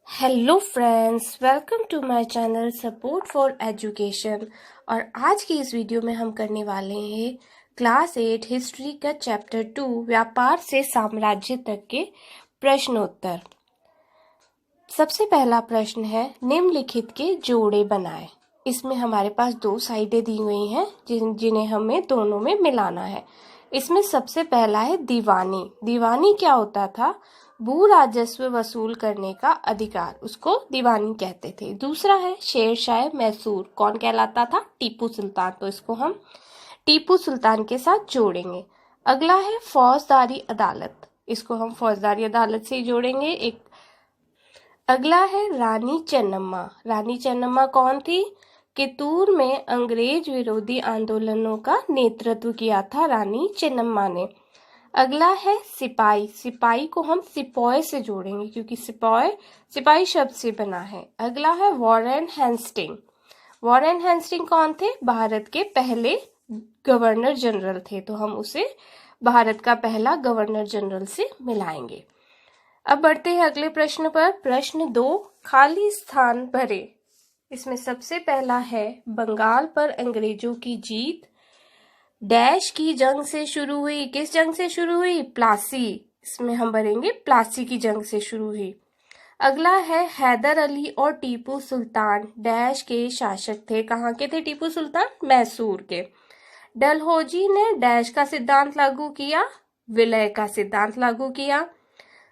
Hello friends, welcome to my channel support for education. और आज की इस वीडियो में हम करने वाले हैं क्लास 8 हिस्ट्री का चैप्टर 2 व्यापार से साम्राज्य तक के प्रश्नोत्तर। सबसे पहला प्रश्न है, निम्नलिखित के जोड़े बनाएं। इसमें हमारे पास दो साइडें दी हुई हैं जिन्हें हमें दोनों में मिलाना है। इसमें सबसे पहला है दीवानी। दीवानी क्या होता था? भू राजस्व वसूल करने का अधिकार, उसको दीवानी कहते थे। दूसरा है शेरशाह मैसूर। कौन कहलाता था? टीपू सुल्तान। तो इसको हम टीपू सुल्तान के साथ जोड़ेंगे। अगला है फौजदारी अदालत। इसको हम फौजदारी अदालत से जोड़ेंगे। एक अगला है रानी चेन्नम्मा। रानी चेन्नम्मा कौन थी? कितूर में अंग्रेज विरोधी आंदोलनों का नेतृत्व किया था रानी चेन्नम्मा ने। अगला है सिपाही। सिपाही को हम सिपॉय से जोड़ेंगे क्योंकि सिपॉय सिपाही शब्द से बना है। अगला है वॉरेन हेस्टिंग। वॉरेन हेस्टिंग कौन थे? भारत के पहले गवर्नर जनरल थे, तो हम उसे भारत का पहला गवर्नर जनरल से मिलाएंगे। अब बढ़ते हैं अगले प्रश्न पर। प्रश्न 2, खाली स्थान भरे। इसमें सबसे पहला है बंगाल पर अंग्रेजों की जीत डैश की जंग से शुरू हुई। किस जंग से शुरू हुई? प्लासी। इसमें हम भरेंगे प्लासी की जंग से शुरू हुई। अगला है हैदर अली और टीपू सुल्तान डैश के शासक थे। कहाँ के थे टीपू सुल्तान? मैसूर के। डलहौजी ने डैश का सिद्धांत लागू किया? विलय का सिद्धांत लागू किया।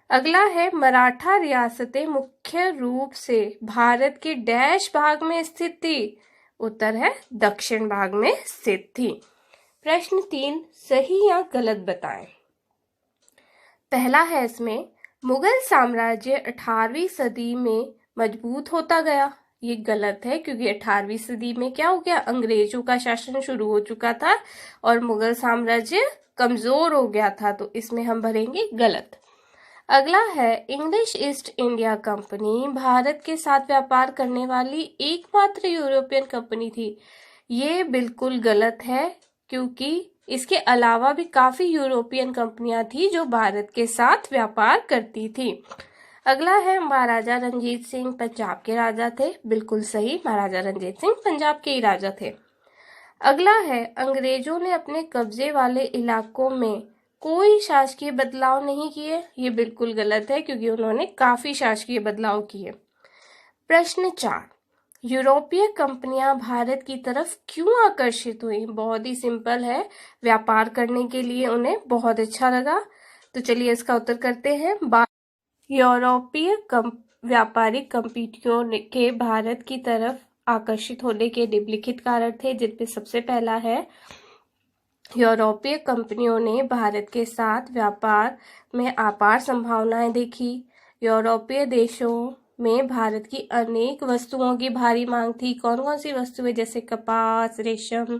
अगला है मराठा रियासतें मुख्य रूप से भारत के डैश भाग में स्थित थी? उत्तर है दक्षिण भाग में स्थित थी। प्रश्न 3, सही या गलत बताएं। पहला है इसमें मुगल साम्राज्य 18वीं सदी में मजबूत होता गया। ये गलत है क्योंकि 18वीं सदी में क्या हो गया? अंग्रेजों का शासन शुरू हो चुका था और मुगल साम्राज्य कमजोर हो गया था, तो इसमें हम भरेंगे गलत। अगला है English east India company Bharat के साथ व्यापार करने वाली एकमात्र यूरोपियन कंपनी थी। ये बिल्कुल गलत है क्योंकि इसके अलावा भी काफी यूरोपियन कंपनियां थी जो भारत के साथ व्यापार करती थी। अगला है महाराजा रंजीत सिंह पंजाब के राजा थे। बिल्कुल सही, महाराजा रंजीत सिंह पंजाब के ही राजा थे। अगला है अंग्रेजों ने अपने कब्जे वाले इलाकों में कोई शासकीय बदलाव नहीं किए। ये बिल्कुल गलत है क्योंकि उन्होंने काफी शासकीय बदलाव किए। प्रश्न 4, यूरोपीय कंपनियां भारत की तरफ क्यों आकर्षित हुई? बहुत ही सिंपल है, व्यापार करने के लिए उन्हें बहुत अच्छा लगा। तो चलिए इसका उत्तर करते हैं। यूरोपीय व्यापारिक कंपनियों के भारत की तरफ आकर्षित होने के निम्नलिखित कारण थे, जिनमें सबसे पहला है यूरोपीय कंपनियों ने भारत के साथ व्यापार में अपार संभावनाएं देखी। यूरोपीय देशों में भारत की अनेक वस्तुओं की भारी मांग थी। कौन कौन सी वस्तुएं? जैसे कपास, रेशम,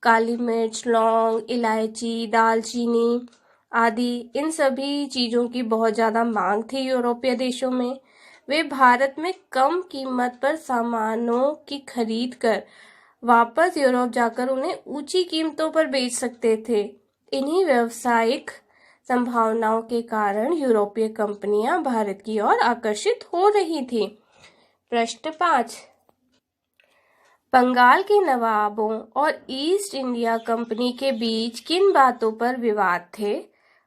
काली मिर्च, लौंग, इलायची, दालचीनी आदि। इन सभी चीजों की बहुत ज्यादा मांग थी यूरोपीय देशों में। वे भारत में कम कीमत पर सामानों की खरीद कर वापस यूरोप जाकर उन्हें ऊंची कीमतों पर बेच सकते थे। इन्हीं व्यावसायिक संभावनाओं के कारण यूरोपीय कंपनियां भारत की ओर आकर्षित हो रही थी। प्रश्न 5, बंगाल के नवाबों और ईस्ट इंडिया कंपनी के बीच किन बातों पर विवाद थे?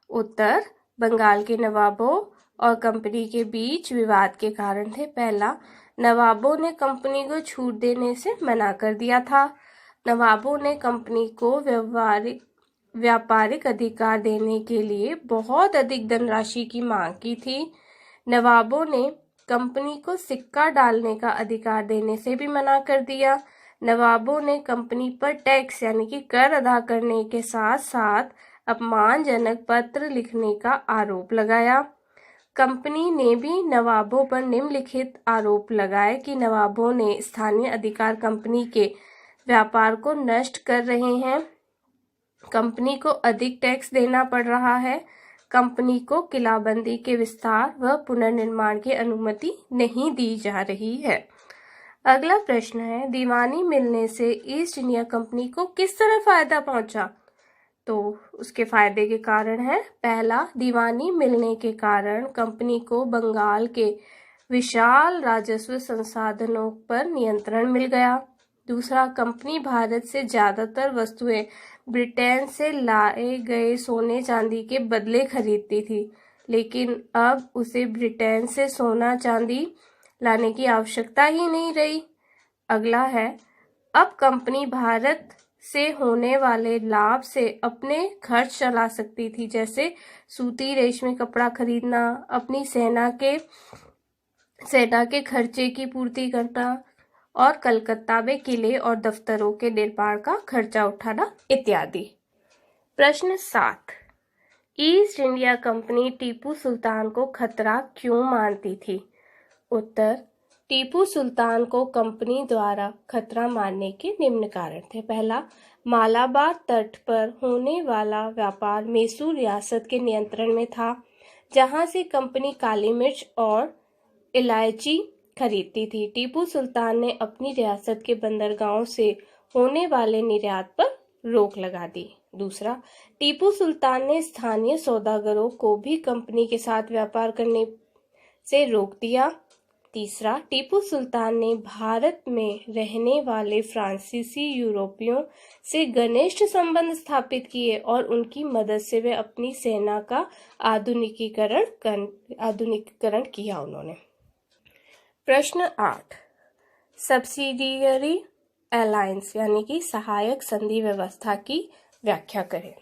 उत्तर, बंगाल के नवाबों और कंपनी के बीच विवाद के कारण थे। पहला, नवाबों ने कंपनी को छूट देने से मना कर दिया था। नवाबों ने कंपनी को व्यापारिक अधिकार देने के लिए बहुत अधिक धनराशि की मांग की थी। नवाबों ने कंपनी को सिक्का डालने का अधिकार देने से भी मना कर दिया। नवाबों ने कंपनी पर टैक्स यानी कि कर अदा करने के साथ साथ अपमानजनक पत्र लिखने का आरोप लगाया। कंपनी ने भी नवाबों पर निम्नलिखित आरोप लगाए कि नवाबों ने स्थानीय अधिकार कंपनी के व्यापार को नष्ट कर रहे हैं। कंपनी को अधिक टैक्स देना पड़ रहा है। कंपनी को किलाबंदी के विस्तार व पुनर्निर्माण की अनुमति नहीं दी जा रही है। अगला प्रश्न है, दीवानी मिलने से ईस्ट इंडिया कंपनी को किस तरह फायदा पहुंचा? तो उसके फायदे के कारण है, पहला, दीवानी मिलने के कारण कंपनी को बंगाल के विशाल राजस्व संसाधनों पर नियंत्रण मिल गया। दूसरा, कंपनी भारत से ज्यादातर वस्तुएं ब्रिटेन से लाए गए सोने चांदी के बदले खरीदती थी, लेकिन अब उसे ब्रिटेन से सोना चांदी लाने की आवश्यकता ही नहीं रही। अगला है, अब कंपनी भारत से होने वाले लाभ से अपने खर्च चला सकती थी, जैसे सूती रेशमी कपड़ा खरीदना, अपनी सेना के खर्चे की पूर्ति करना और कलकत्ता में किले और दफ्तरों के निर्माण का खर्चा उठाना इत्यादि। प्रश्न 7, east India company Tipu Sultan को खतरा क्यों मानती थी? उत्तर, टीपू सुल्तान को कंपनी द्वारा खतरा मानने के निम्न कारण थे। पहला, मालाबार तट पर होने वाला व्यापार मैसूर रियासत के नियंत्रण में था, जहां से कंपनी काली मिर्च और इलायची खरीदती थी। टीपू सुल्तान ने अपनी रियासत के बंदरगाहों से होने वाले निर्यात पर रोक लगा दी। दूसरा, टीपू सुल्तान ने स्थानीय सौदागरों को भी कंपनी के साथ व्यापार करने से रोक दिया। तीसरा, टीपू सुल्तान ने भारत में रहने वाले फ्रांसीसी यूरोपियों से घनिष्ठ संबंध स्थापित किए और उनकी मदद से वे अपनी सेना का आधुनिकीकरण किया उन्होंने। प्रश्न 8, सब्सिडियरी अलायंस यानी कि सहायक संधि व्यवस्था की व्याख्या करें।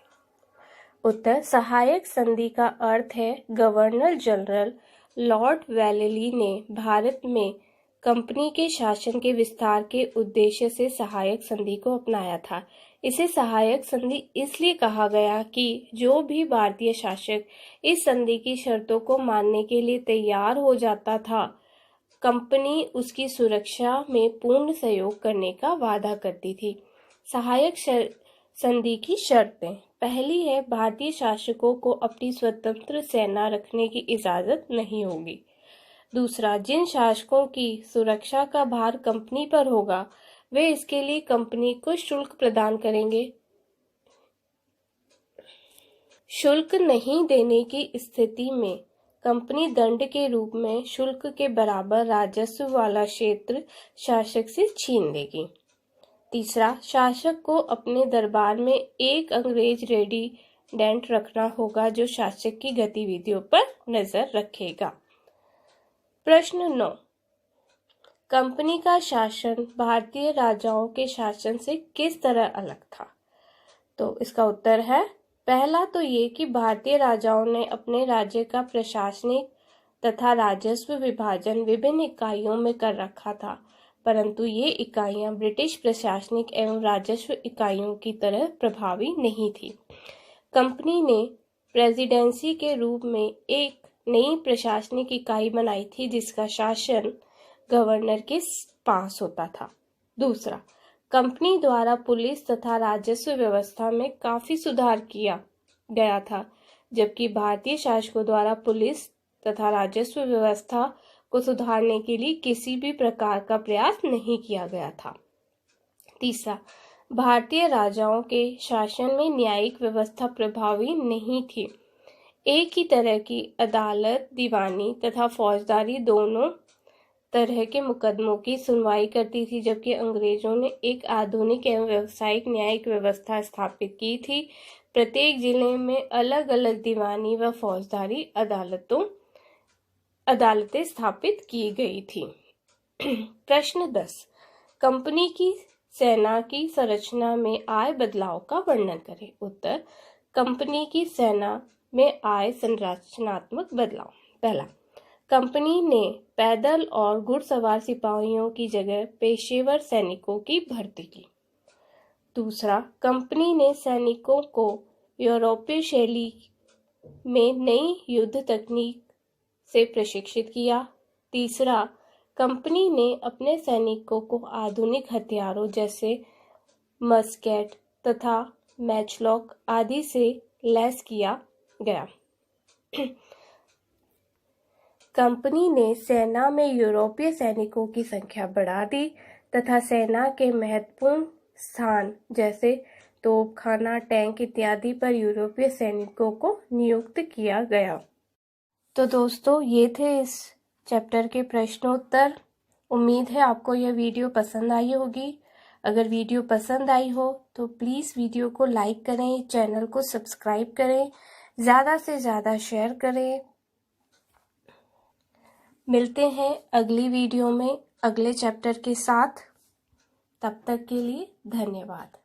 उत्तर, सहायक संधि का अर्थ है गवर्नर जनरल लॉर्ड वेलेली ने भारत में कंपनी के शासन के विस्तार के उद्देश्य से सहायक संधि को अपनाया था। इसे सहायक संधि इसलिए कहा गया कि जो भी भारतीय शासक इस संधि की शर्तों को मानने के लिए तैयार हो जाता था, कंपनी उसकी सुरक्षा में पूर्ण सहयोग करने का वादा करती थी। सहायक संधि की शर्तें, पहली है, भारतीय शासकों को अपनी स्वतंत्र सेना रखने की इजाजत नहीं होगी। दूसरा, जिन शासकों की सुरक्षा का भार कंपनी पर होगा, वे इसके लिए कंपनी को शुल्क प्रदान करेंगे। शुल्क नहीं देने की स्थिति में कंपनी दंड के रूप में शुल्क के बराबर राजस्व वाला क्षेत्र शासक से छीन लेगी। तीसरा, शासक को अपने दरबार में एक अंग्रेज रेजिडेंट रखना होगा जो शासक की गतिविधियों पर नजर रखेगा। प्रश्न 9, कंपनी का शासन भारतीय राजाओं के शासन से किस तरह अलग था? तो इसका उत्तर है, पहला तो ये कि भारतीय राजाओं ने अपने राज्य का प्रशासनिक तथा राजस्व विभाजन विभिन्न इकाइयों में कर रखा था, परंतु ये इकाइयां ब्रिटिश प्रशासनिक एवं राजस्व इकाइयों की तरह प्रभावी नहीं थी। कंपनी ने प्रेसिडेंसी के रूप में एक नई प्रशासनिक इकाई बनाई थी जिसका शासन गवर्नर के पास होता था। दूसरा, कंपनी द्वारा पुलिस तथा राजस्व व्यवस्था में काफी सुधार किया गया था, जबकि भारतीय शासकों द्वारा पुलिस तथा राजस्व व्यवस्था को सुधारने के लिए किसी भी प्रकार का प्रयास नहीं किया गया था। तीसरा, भारतीय राजाओं के शासन में न्यायिक व्यवस्था प्रभावी नहीं थी। एक ही तरह की अदालत दीवानी तथा फौजदारी दोनों तरह के मुकदमों की सुनवाई करती थी, जबकि अंग्रेजों ने एक आधुनिक एवं व्यावसायिक न्यायिक व्यवस्था स्थापित की थी। प्रत्येक जिले में अलग अलग दीवानी व फौजदारी अदालतें स्थापित की गई थी। प्रश्न 10, कंपनी की सेना की संरचना में आए बदलाव का वर्णन करें। उत्तर, कंपनी की सेना में आए संरचनात्मक बदलाव। पहला, कंपनी ने पैदल और घुड़सवार सिपाहियों की जगह पेशेवर सैनिकों की भर्ती की। दूसरा, कंपनी ने सैनिकों को यूरोपीय शैली में नई युद्ध तकनीक से प्रशिक्षित किया। तीसरा, कंपनी ने अपने सैनिकों को आधुनिक हथियारों जैसे मस्केट तथा मैचलॉक आदि से लैस किया गया। कंपनी ने सेना में यूरोपीय सैनिकों की संख्या बढ़ा दी तथा सेना के महत्वपूर्ण स्थान जैसे तोपखाना, टैंक इत्यादि पर यूरोपीय सैनिकों को नियुक्त किया गया। तो दोस्तों, ये थे इस चैप्टर के प्रश्नोत्तर। उम्मीद है आपको यह वीडियो पसंद आई होगी। अगर वीडियो पसंद आई हो तो प्लीज़ वीडियो को लाइक करें, चैनल को सब्सक्राइब करें, ज़्यादा से ज़्यादा शेयर करें। मिलते हैं अगली वीडियो में अगले चैप्टर के साथ। तब तक के लिए धन्यवाद।